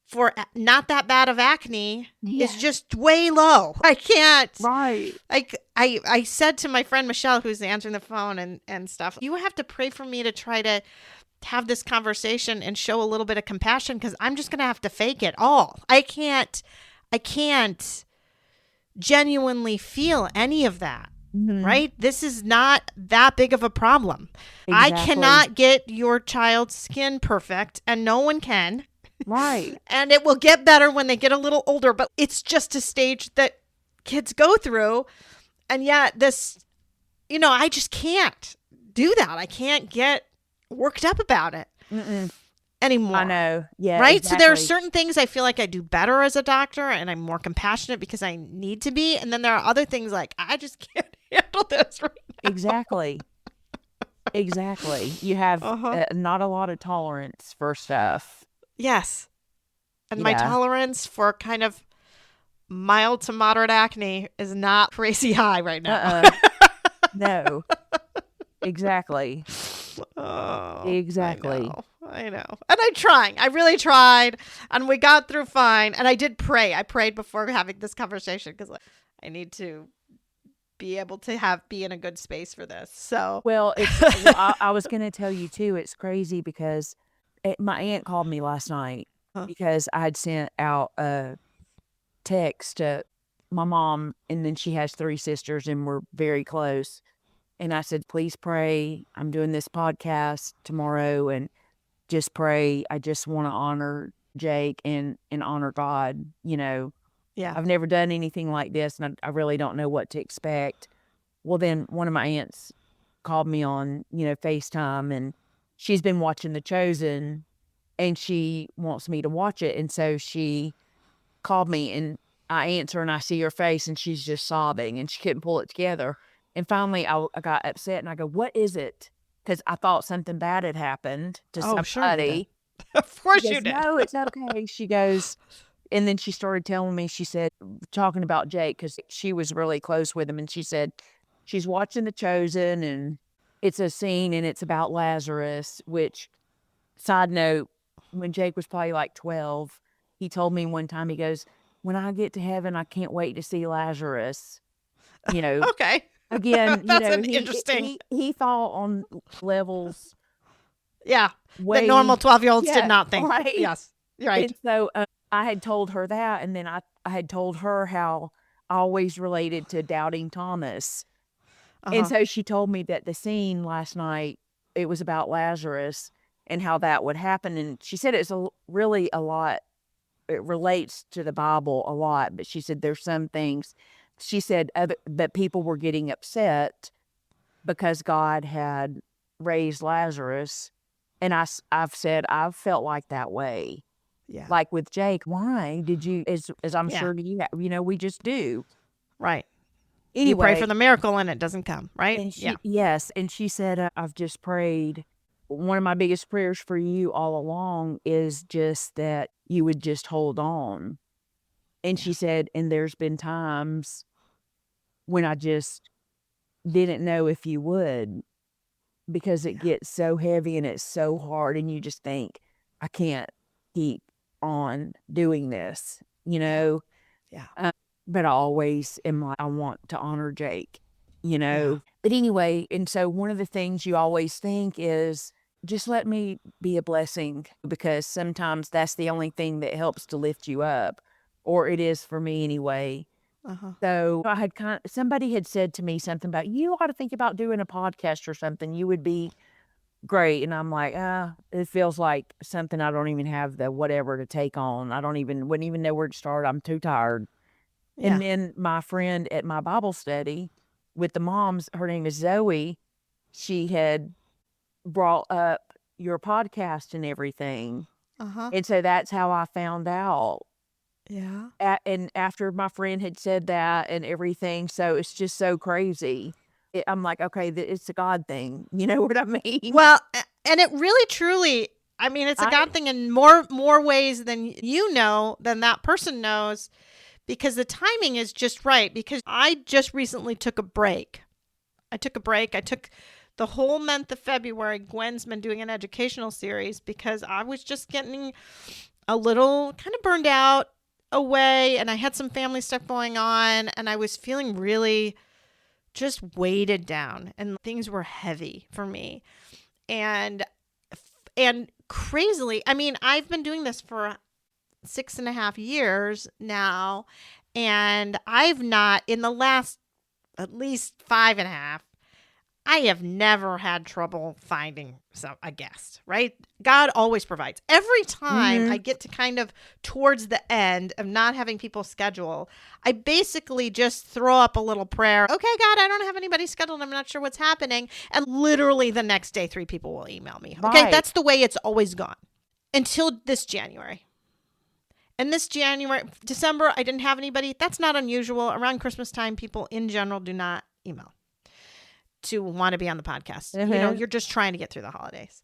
for not that bad of acne is just way low. I can't. Right. Like I said to my friend Michelle, who's answering the phone and stuff, you have to pray for me to try to have this conversation and show a little bit of compassion, because I'm just going to have to fake it all. I can't genuinely feel any of that. Mm-hmm. Right? This is not that big of a problem. Exactly. I cannot get your child's skin perfect, and no one can. Right. And it will get better when they get a little older, but it's just a stage that kids go through. And yet this, I just can't do that. I can't get worked up about it anymore. I know. Yeah. Right? Exactly. So there are certain things I feel like I do better as a doctor, and I'm more compassionate because I need to be. And then there are other things like, I just can't handle this right now. Exactly. Exactly. You have not a lot of tolerance for stuff. Yes. And my tolerance for kind of mild to moderate acne is not crazy high right now. No. Exactly. Oh, exactly. I know. And I'm trying. I really tried. And we got through fine. And I did pray. I prayed before having this conversation, because I need to be able to be in a good space for this. So, well, I was going to tell you too, it's crazy because my aunt called me last night because I had sent out a text to my mom, and then she has 3 sisters and we're very close. And I said, please pray. I'm doing this podcast tomorrow, and just pray. I just want to honor Jake and honor God. Yeah. I've never done anything like this, and I really don't know what to expect. Well, then one of my aunts called me on, FaceTime, and she's been watching The Chosen, and she wants me to watch it. And so she called me, and I answer, and I see her face, and she's just sobbing, and she couldn't pull it together. And finally, I got upset, and I go, what is it? Because I thought something bad had happened to somebody. Sure you did. Of course you did. No, it's okay. She goes, and then she started telling me, she said, talking about Jake, because she was really close with him, and she said, she's watching The Chosen, and it's a scene, and it's about Lazarus, which, side note, when Jake was probably like 12, he told me one time, he goes, when I get to heaven, I can't wait to see Lazarus. Okay. Again, That's interesting. He thought on levels. Yeah. That normal 12-year-olds did not think. Right. Yes. You're right. And so I had told her that, and then I had told her how I always related to Doubting Thomas. And so she told me that the scene last night, it was about Lazarus and how that would happen. And she said it's really a lot. It relates to the Bible a lot, but she said there's some things. She said that people were getting upset because God had raised Lazarus. And I've said, I've felt like that way. Yeah. Like with Jake, why did you, as I'm sure we just do. Right. Anyway, you pray for the miracle and it doesn't come, right? And yes. And she said, I've just prayed. One of my biggest prayers for you all along is just that you would just hold on. And she said, and there's been times when I just didn't know if you would, because it gets so heavy and it's so hard, and you just think, I can't keep on doing this, Yeah. but I always am like, I want to honor Jake, Yeah. But anyway, and so one of the things you always think is, just let me be a blessing, because sometimes that's the only thing that helps to lift you up, or it is for me anyway. Uh-huh. So somebody had said to me something about, you ought to think about doing a podcast or something. You would be great. And I'm like, it feels like something I don't even have the whatever to take on. Wouldn't even know where to start. I'm too tired. Yeah. And then my friend at my Bible study with the moms, her name is Zoe, she had brought up your podcast and everything. Uh-huh. And so that's how I found out. Yeah. And after my friend had said that and everything, so it's just so crazy. I'm like, okay, it's a God thing. You know what I mean? Well, and it really truly, I mean, it's a God thing in more ways than than that person knows, because the timing is just right. Because I just recently took a break. I took the whole month of February. Gwen's been doing an educational series because I was just getting a little kind of burned out away, and I had some family stuff going on, and I was feeling really just weighted down, and things were heavy for me. And crazily, I mean, I've been doing this for 6.5 years now, and I've not, in the last at least 5.5, I have never had trouble finding a guest, right? God always provides. Every time I get to kind of towards the end of not having people schedule, I basically just throw up a little prayer. Okay, God, I don't have anybody scheduled. I'm not sure what's happening. And literally the next day, 3 people will email me. Okay, that's the way it's always gone until this January. And this December, I didn't have anybody. That's not unusual. Around Christmas time, people in general do not email to want to be on the podcast. You're just trying to get through the holidays.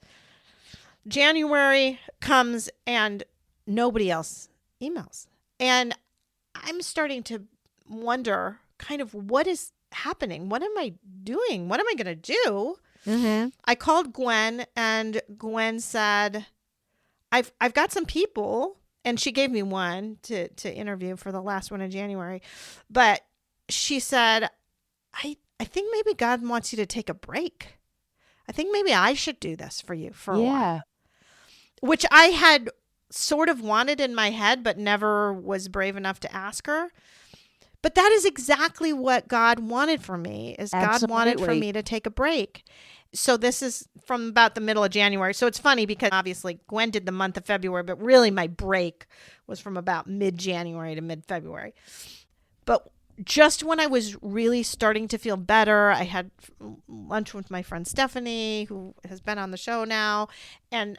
January comes and nobody else emails. And I'm starting to wonder kind of what is happening. What am I doing? What am I going to do? I called Gwen, and Gwen said, I've got some people, and she gave me one to interview for the last one in January. But she said, I think maybe God wants you to take a break. I think maybe I should do this for you for a while. Which I had sort of wanted in my head, but never was brave enough to ask her. But that is exactly what God wanted for me, is God wanted for me to take a break. So this is from about the middle of January. So it's funny because obviously Gwen did the month of February, but really my break was from about mid-January to mid-February. But just when I was really starting to feel better, I had lunch with my friend Stephanie, who has been on the show now, and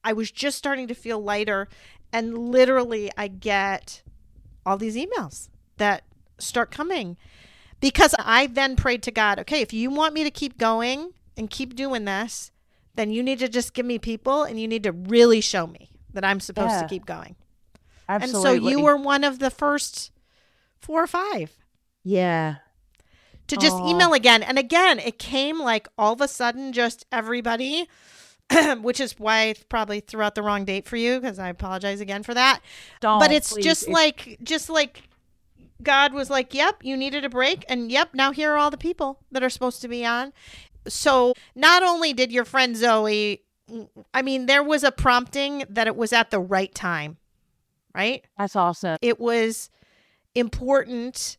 I was just starting to feel lighter, and literally I get all these emails that start coming, because I then prayed to God, okay, if you want me to keep going and keep doing this, then you need to just give me people, and you need to really show me that I'm supposed to keep going. Absolutely. And so you were one of the first 4 or 5. Yeah. To just email again. And again, it came like all of a sudden, just everybody, which is why I probably threw out the wrong date for you, because I apologize again for that. But it's just like God was like, yep, you needed a break. And yep, now here are all the people that are supposed to be on. So not only did your friend Zoe, I mean, there was a prompting that it was at the right time, right? That's awesome. It was important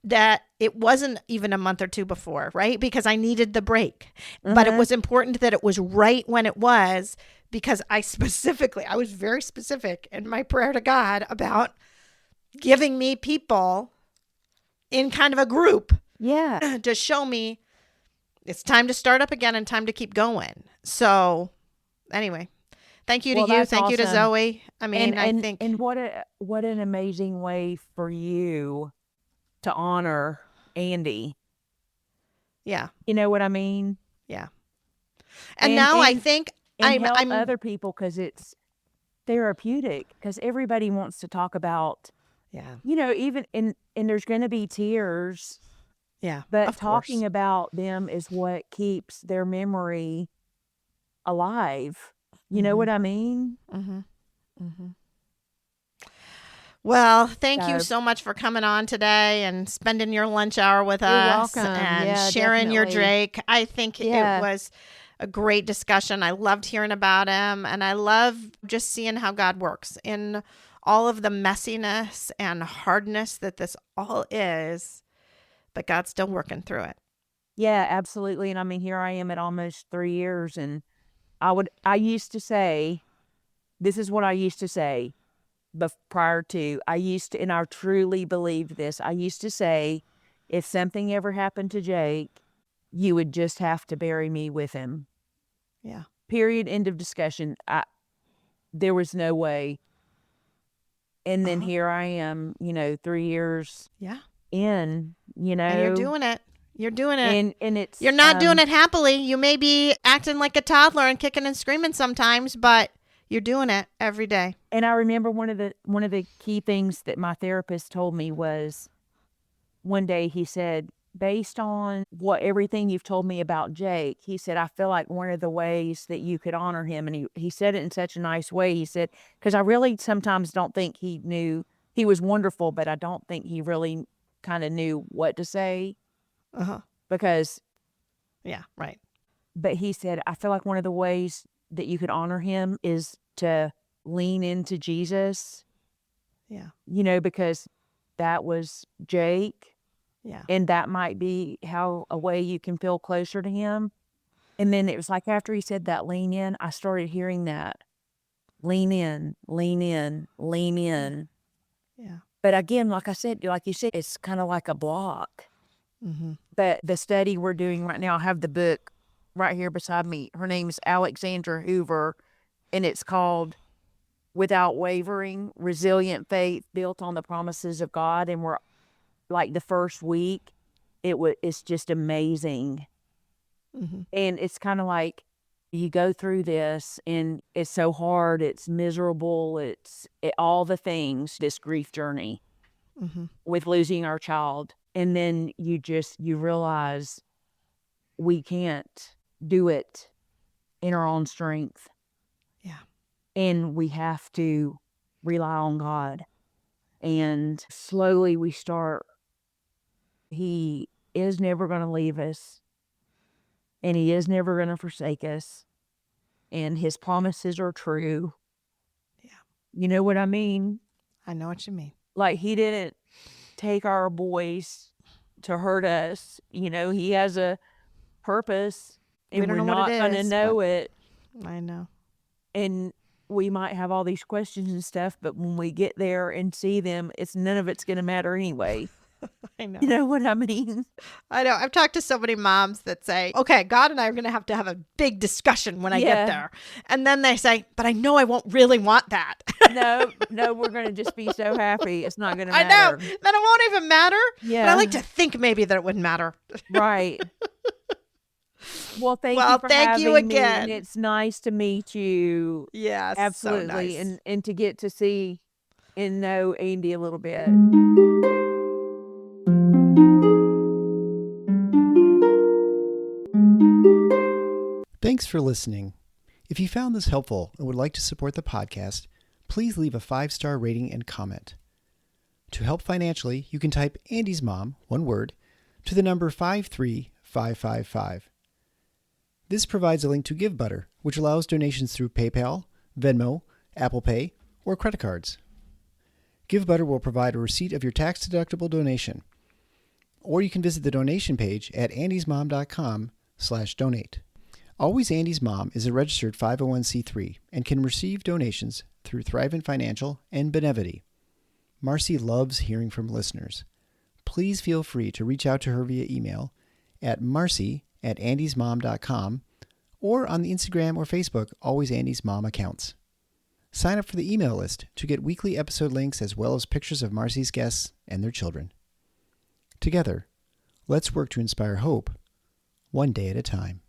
that it wasn't even a month or 2 before, right? Because I needed the break. But it was important that it was right when it was, because I was very specific in my prayer to God about giving me people in kind of a group to show me it's time to start up again and time to keep going. So anyway, thank you to you. Thank you to Zoe. I mean, I think. And what an amazing way for you to honor Andy. Yeah. You know what I mean? Yeah. And now I think I'm other people, because it's therapeutic, because everybody wants to talk about, even and there's going to be tears. Yeah. But talking about them is what keeps their memory alive. You know what I mean? Mm-hmm. Mm-hmm. Well, thank you So- so much for coming on today and spending your lunch hour with You're us welcome. and Yeah, sharing your definitely. Drake. I think Yeah. it was a great discussion. I loved hearing about him, and I love just seeing how God works in all of the messiness and hardness that this all is, but God's still working through it. Yeah, absolutely. And I mean, here I am at almost 3 years, and I used to say, this is what I used to say, but prior to, and I truly believed this. I used to say, if something ever happened to Jake, you would just have to bury me with him. Yeah. Period. End of discussion. There was no way. And then here I am, 3 years Yeah. in, And you're doing it. You're doing it. and it's You're not doing it happily. You may be acting like a toddler and kicking and screaming sometimes, but you're doing it every day. And I remember one of the key things that my therapist told me was, one day he said, based on everything you've told me about Jake, he said, I feel like one of the ways that you could honor him, and he said it in such a nice way. He said, because I really sometimes don't think he knew. He was wonderful, but I don't think he really kind of knew what to say. Because, Yeah, right. but he said, I feel like one of the ways that you could honor him is to lean into Jesus. Yeah. Because that was Jake. Yeah. And that might be a way you can feel closer to him. And then it was like after he said that lean in, I started hearing that lean in, lean in, lean in. Yeah. But again, like you said, it's kind of like a block. Mm-hmm. But the study we're doing right now, I have the book right here beside me. Her name's Alexandra Hoover, and it's called Without Wavering, Resilient Faith Built on the Promises of God. And we're like the first week, it's just amazing. Mm-hmm. And it's kind of like you go through this and it's so hard, it's miserable, all the things, this grief journey with losing our child. And then you realize we can't do it in our own strength. Yeah. And we have to rely on God. And slowly we start, He is never going to leave us. And He is never going to forsake us. And His promises are true. Yeah. You know what I mean? I know what you mean. Like He didn't take our boys to hurt us. He has a purpose. And We don't we're know not what it going to is, know but- it. I know. And we might have all these questions and stuff, but when we get there and see them, none of it's going to matter anyway. I know. You know what I mean? I know. I've talked to so many moms that say, okay, God and I are going to have a big discussion when I Yeah. get there. And then they say, but I know I won't really want that. No, we're going to just be so happy. It's not going to I matter. know. Then it won't even matter. Yeah. But I like to think maybe that it wouldn't matter. Right. Well, thank Well, you for thank you having me, again. and it's nice to meet you. Yes. Absolutely. So nice. And to get to see and know Andy a little bit. Thanks for listening. If you found this helpful and would like to support the podcast, please leave a 5-star rating and comment. To help financially, you can type Andy's Mom, one word, to the number 53555. This provides a link to GiveButter, which allows donations through PayPal, Venmo, Apple Pay, or credit cards. GiveButter will provide a receipt of your tax-deductible donation, or you can visit the donation page at andysmom.com/donate. Always Andy's Mom is a registered 501c3 and can receive donations through Thrivent Financial and Benevity. Marcy loves hearing from listeners. Please feel free to reach out to her via email at marcy@andysmom.com or on the Instagram or Facebook Always Andy's Mom accounts. Sign up for the email list to get weekly episode links as well as pictures of Marcy's guests and their children. Together, let's work to inspire hope, one day at a time.